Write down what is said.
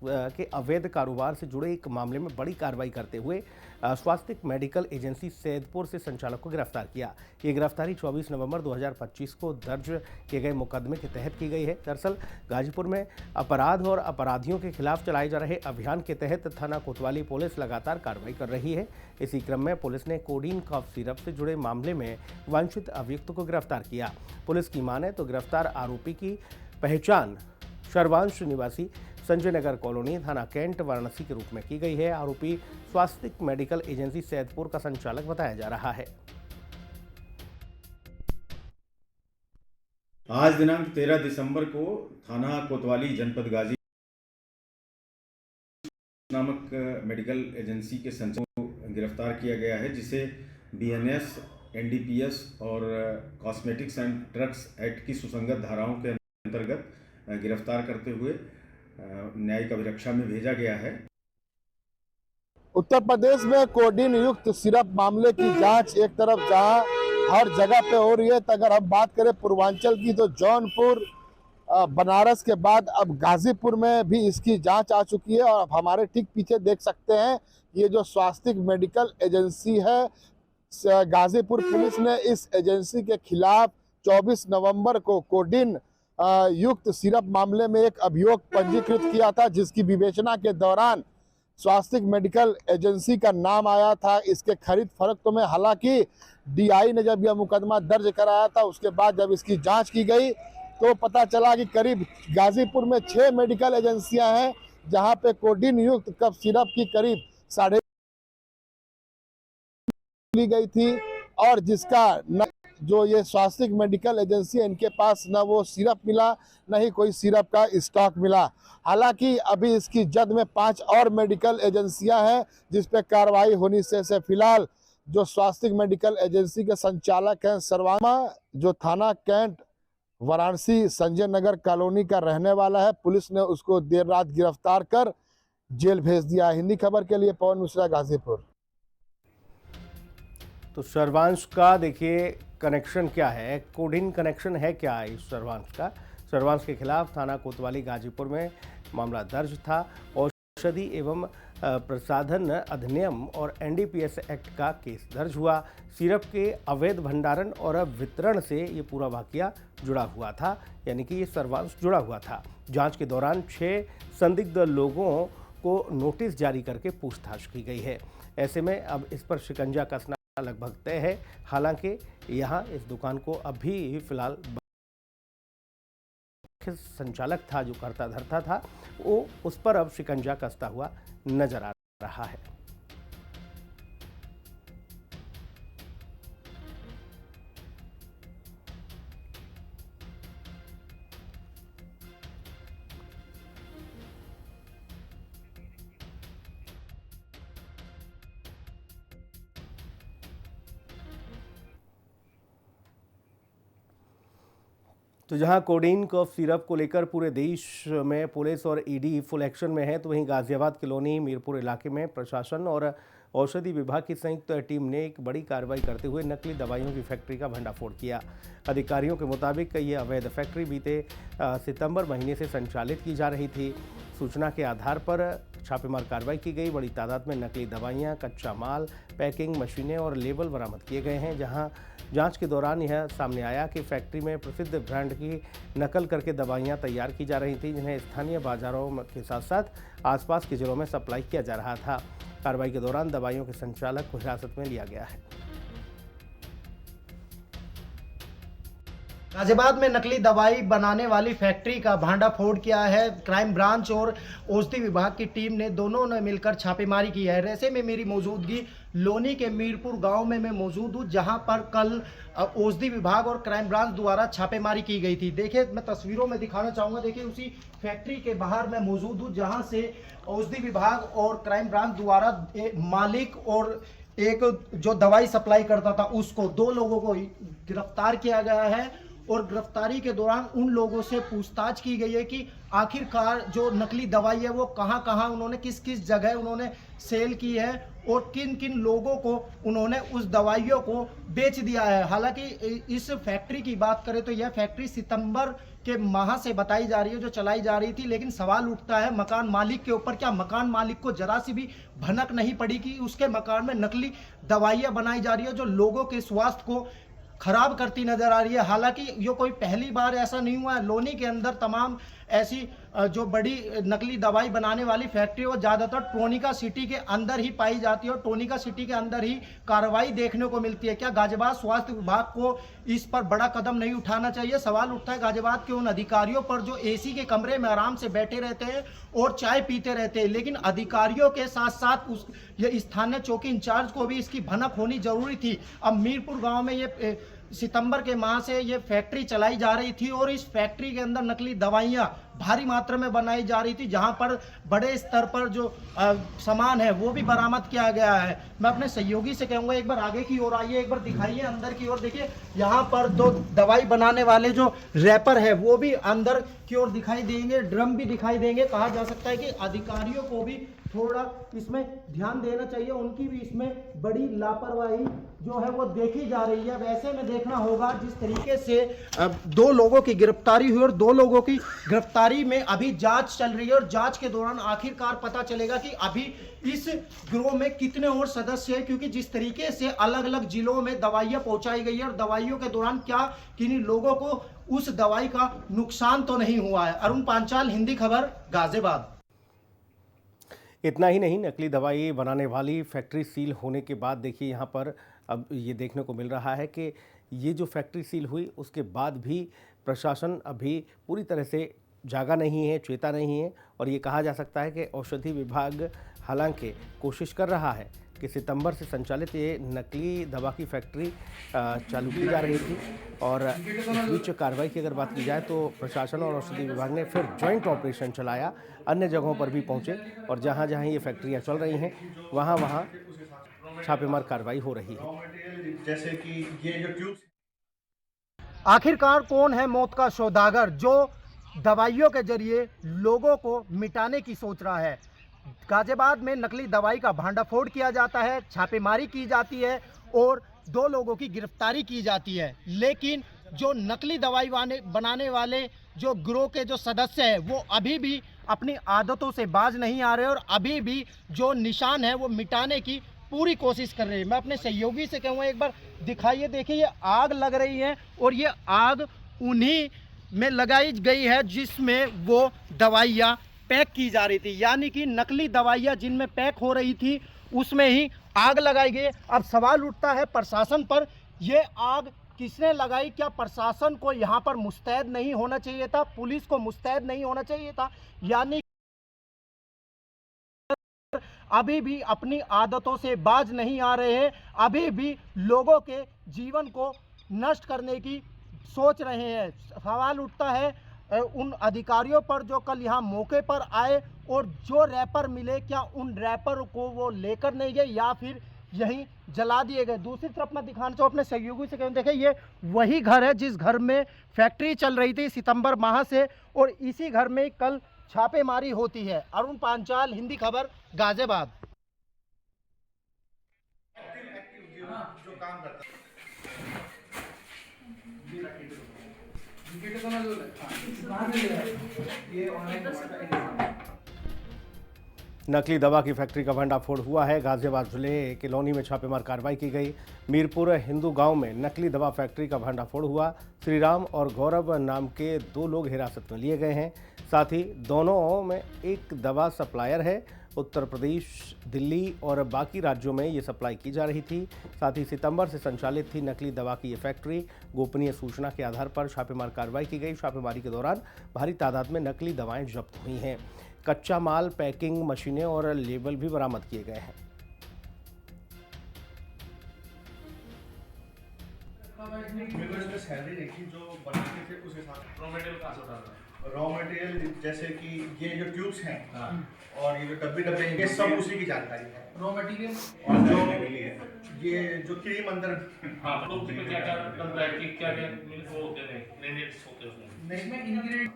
के अवैध कारोबार से जुड़े एक मामले में बड़ी कार्रवाई करते हुए स्वास्थ्य मेडिकल एजेंसी सैदपुर से संचालक को गिरफ्तार किया। ये गिरफ्तारी 24 नवंबर 2025 को दर्ज किए गए मुकदमे के तहत की गई है। दरअसल गाजीपुर में अपराध और अपराधियों के खिलाफ चलाए जा रहे अभियान के तहत थाना कोतवाली पुलिस लगातार कार्रवाई कर रही है। इसी क्रम में पुलिस ने कोडीन कफ सिरप से जुड़े मामले में वांछित अभियुक्त को गिरफ्तार किया। पुलिस की माने तो गिरफ्तार आरोपी की पहचान सर्वांश निवासी संजय नगर कॉलोनी थाना कैंट वाराणसी के रूप में की गई है। आरोपी स्वास्थ्य मेडिकल एजेंसी सैदपुर का संचालक बताया जा रहा है। आज दिनांक 13 दिसंबर को थाना कोतवाली जनपद गाजी नामक मेडिकल एजेंसी के संचालक को गिरफ्तार किया गया है, जिसे बीएनएस, एनडीपीएस और कॉस्मेटिक्स एंड ड्रग्स एक्ट की सुसंगत धाराओं के अंतर्गत गिरफ्तार करते हुए न्यायिक अभिरक्षा में भेजा गया है। उत्तर प्रदेश में कोडीन युक्त सिरप मामले की जांच एक तरफ जहां हर जगह पे हो रही है, तो अगर हम बात करें पूर्वांचल की तो जौनपुर, बनारस के बाद अब गाजीपुर में भी इसकी जांच आ चुकी है। और हमारे ठीक पीछे देख सकते हैं ये जो स्वास्थ्य मेडिकल एजेंसी है, गाजीपुर पुलिस ने इस एजेंसी के खिलाफ 24 नवंबर को कोडीन युक्त सिरप मामले में एक अभियोग पंजीकृत किया था, जिसकी विवेचना के दौरान स्वास्थ्य मेडिकल एजेंसी का नाम आया था इसके खरीद फरोख्त में। हालांकि डीआई ने जब यह मुकदमा दर्ज कराया था, उसके बाद जब इसकी जांच की गई तो पता चला कि करीब गाजीपुर में 6 मेडिकल एजेंसियां हैं जहां पे कोडीन युक्त कफ सिरप की करीब 3.5 ली गई थी, और जिसका जो ये स्वास्थ्य मेडिकल एजेंसी है इनके पास न वो सिरप मिला, न ही कोई सिरप का स्टॉक मिला। हालांकि अभी इसकी जद में 5 और मेडिकल एजेंसियां हैं जिस पे कार्रवाई होनी से फिलहाल जो स्वास्थ्य मेडिकल एजेंसी के संचालक हैं सर्वामा, जो थाना कैंट वाराणसी संजय नगर कॉलोनी का रहने वाला है, पुलिस ने उसको देर रात गिरफ्तार कर जेल भेज दिया। हिंदी खबर के लिए पवन मिश्रा, गाजीपुर। तो सर्वांश का देखिए कनेक्शन क्या है, कोडीन कनेक्शन है क्या इस सर्वांश का। सर्वांश के खिलाफ थाना कोतवाली गाजीपुर में मामला दर्ज था। औषधि एवं प्रसाधन अधिनियम और एनडीपीएस एक्ट का केस दर्ज हुआ। सिरप के अवैध भंडारण और वितरण से ये पूरा वाकया जुड़ा हुआ था, यानी कि ये सर्वांश जुड़ा हुआ था। जांच के दौरान 6 संदिग्ध लोगों को नोटिस जारी करके पूछताछ की गई है। ऐसे में अब इस पर शिकंजा कसना लगभग तय है। हालांकि यहाँ इस दुकान को अभी फिलहाल संचालक था जो करता धरता था, वो उस पर अब शिकंजा कसता हुआ नजर आ रहा है। तो जहां कोडीन कफ सिरप को लेकर पूरे देश में पुलिस और ईडी फुल एक्शन में है, तो वहीं गाजियाबाद कॉलोनी मीरपुर इलाके में प्रशासन और औषधि विभाग की संयुक्त टीम ने एक बड़ी कार्रवाई करते हुए नकली दवाइयों की फैक्ट्री का भंडाफोड़ किया। अधिकारियों के मुताबिक ये अवैध फैक्ट्री बीते सितंबर महीने से संचालित की जा रही थी। सूचना के आधार पर छापेमार कार्रवाई की गई। बड़ी तादाद में नकली दवाइयाँ, कच्चा माल, पैकिंग मशीनें और लेबल बरामद किए गए हैं। जहां जांच के दौरान यह सामने आया कि फैक्ट्री में प्रसिद्ध ब्रांड की नकल करके दवाइयां तैयार की जा रही थी, जिन्हें स्थानीय बाजारों के साथ साथ आसपास के जिलों में सप्लाई किया जा रहा था। कार्रवाई के दौरान दवाइयों के संचालक को हिरासत में लिया गया है। गाजियाबाद में नकली दवाई बनाने वाली फैक्ट्री का भांडाफोड़ किया है। क्राइम ब्रांच और औषधि विभाग की टीम ने दोनों ने मिलकर छापेमारी की है। ऐसे में मेरी मौजूदगी लोनी के मीरपुर गांव में मैं मौजूद हूं, जहां पर कल औषधि विभाग और क्राइम ब्रांच द्वारा छापेमारी की गई थी। देखिए, मैं तस्वीरों में दिखाना चाहूँगा। देखिए, उसी फैक्ट्री के बाहर मैं मौजूद हूँ, जहाँ से औषधि विभाग और क्राइम ब्रांच द्वारा मालिक और एक जो दवाई सप्लाई करता था उसको, 2 लोगों को गिरफ्तार किया गया है। और गिरफ्तारी के दौरान उन लोगों से पूछताछ की गई है कि आखिरकार जो नकली दवाई है वो कहां कहां उन्होंने किस किस जगह उन्होंने सेल की है और किन किन लोगों को उन्होंने उस दवाइयों को बेच दिया है। हालांकि इस फैक्ट्री की बात करें तो यह फैक्ट्री सितंबर के वहाँ से बताई जा रही है, जो चलाई जा रही थी। लेकिन सवाल उठता है मकान मालिक के ऊपर, क्या मकान मालिक को जरा सी भी भनक नहीं पड़ी कि उसके मकान में नकली दवाइयाँ बनाई जा रही है जो लोगों के स्वास्थ्य को खराब करती नजर आ रही है। हालांकि ये कोई पहली बार ऐसा नहीं हुआ है। लोनी के अंदर तमाम ऐसी जो बड़ी नकली दवाई बनाने वाली फैक्ट्री वो ज़्यादातर टोनिका सिटी के अंदर ही पाई जाती है और टोनिका सिटी के अंदर ही कार्रवाई देखने को मिलती है। क्या गाजियाबाद स्वास्थ्य विभाग को इस पर बड़ा कदम नहीं उठाना चाहिए? सवाल उठता है गाजियाबाद के उन अधिकारियों पर जो एसी के कमरे में आराम से बैठे रहते हैं और चाय पीते रहते हैं, लेकिन अधिकारियों के साथ साथ उस ये स्थानीय चौकी इंचार्ज को भी इसकी भनक होनी जरूरी थी। अब मीरपुर गाँव में ये सितंबर के माह से ये फैक्ट्री चलाई जा रही थी और इस फैक्ट्री के अंदर नकली दवाइयाँ भारी मात्रा में बनाई जा रही थी, जहां पर बड़े स्तर पर जो सामान है वो भी बरामद किया गया है। मैं अपने सहयोगी से कहूँगा एक बार आगे की ओर आइए, एक बार दिखाइए अंदर की ओर। देखिए यहाँ पर दो दवाई बनाने वाले जो रैपर है वो भी अंदर की ओर दिखाई देंगे, ड्रम भी दिखाई देंगे। कहा जा सकता है कि अधिकारियों को भी थोड़ा इसमें ध्यान देना चाहिए, उनकी भी इसमें बड़ी लापरवाही जो है वो देखी जा रही है। वैसे में देखना होगा जिस तरीके से 2 लोगों की गिरफ्तारी हुई और 2 लोगों की गिरफ्तारी में अभी जांच चल रही है और जांच के दौरान आखिरकार पता चलेगा कि अभी इस गिरोह में कितने और सदस्य हैं, क्योंकि जिस तरीके से अलग अलग जिलों में दवाइयां पहुंचाई गई है और दवाइयों के दौरान क्या किन्हीं लोगों को उस दवाई का नुकसान तो नहीं हुआ है। अरुण पांचाल, हिंदी खबर, गाजियाबाद। इतना ही नहीं, नकली दवाई बनाने वाली फैक्ट्री सील होने के बाद देखिए यहाँ पर अब ये देखने को मिल रहा है कि ये जो फैक्ट्री सील हुई उसके बाद भी प्रशासन अभी पूरी तरह से जागा नहीं है, चेता नहीं है। और ये कहा जा सकता है कि औषधि विभाग हालांकि कोशिश कर रहा है कि सितंबर से संचालित ये नकली दवा की फैक्ट्री चालू की जा रही थी और इस बीच कार्रवाई की अगर बात की जाए तो प्रशासन और औषधि विभाग ने फिर जॉइंट ऑपरेशन चलाया, अन्य जगहों पर भी पहुंचे और जहां जहां ये फैक्ट्रियां चल रही हैं वहां वहां छापेमार कार्रवाई हो रही है। जैसे कि ये जो ट्यूब्स, आखिरकार कौन है मौत का सौदागर जो दवाइयों के जरिए लोगों को मिटाने की सोच रहा है? गाजियाबाद में नकली दवाई का भांडाफोड़ किया जाता है, छापेमारी की जाती है और 2 लोगों की गिरफ्तारी की जाती है, लेकिन जो नकली दवाई बनाने वाले जो गिरोह के जो सदस्य हैं वो अभी भी अपनी आदतों से बाज नहीं आ रहे और अभी भी जो निशान है वो मिटाने की पूरी कोशिश कर रहे हैं। मैं अपने सहयोगी से कहूँगा एक बार दिखाइए। देखिए ये आग लग रही है और ये आग उन्हीं में लगाई गई है जिसमें वो दवाइयाँ पैक की जा रही थी, यानी कि नकली दवाइयाँ जिनमें पैक हो रही थी उसमें ही आग लगाई गई। अब सवाल उठता है प्रशासन पर, ये आग किसने लगाई? क्या प्रशासन को यहाँ पर मुस्तैद नहीं होना चाहिए था? पुलिस को मुस्तैद नहीं होना चाहिए था? यानी अभी भी अपनी आदतों से बाज नहीं आ रहे हैं, अभी भी लोगों के जीवन को नष्ट करने की सोच रहे हैं। सवाल उठता है उन अधिकारियों पर जो कल यहाँ मौके पर आए और जो रैपर मिले, क्या उन रैपर को वो लेकर नहीं गए या फिर यहीं जला दिए गए? दूसरी तरफ मैं दिखाना चाहूँ अपने सहयोगी से कहूँ, देखिए ये वही घर है जिस घर में फैक्ट्री चल रही थी सितंबर माह से और इसी घर में कल छापेमारी होती है। अरुण पांचाल, हिंदी खबर, गाजियाबाद। जो काम करता है नकली दवा की फैक्ट्री का भंडाफोड़ हुआ है। गाजियाबाद जिले के लोनी में छापेमार कार्रवाई की गई। मीरपुर हिंदू गांव में नकली दवा फैक्ट्री का भंडाफोड़ हुआ। श्रीराम और गौरव नाम के 2 लोग हिरासत में लिए गए हैं। साथ ही दोनों में एक दवा सप्लायर है। उत्तर प्रदेश, दिल्ली और बाकी राज्यों में ये सप्लाई की जा रही थी। साथ ही सितंबर से संचालित थी नकली दवा की ये फैक्ट्री। गोपनीय सूचना के आधार पर छापेमार कार्रवाई की गई। छापेमारी के दौरान भारी तादाद में नकली दवाएं जब्त हुई हैं। कच्चा माल, पैकिंग मशीनें और लेबल भी बरामद किए गए हैं। सैलरी देखी जो बनाते थे उस हिसाब रॉ मटेरियल कहाँ से उठाता है? रॉ मटेरियल जैसे कि ये जो ट्यूब्स हैं और ये जो डब्बे हैं ये सब उसी की जानकारी है। रॉ मटेरियल और जो ये जो क्रीम अंदर हाँ, क्या क्या क्या क्या मिल होते हैं, होते हैं उसमें। नहीं,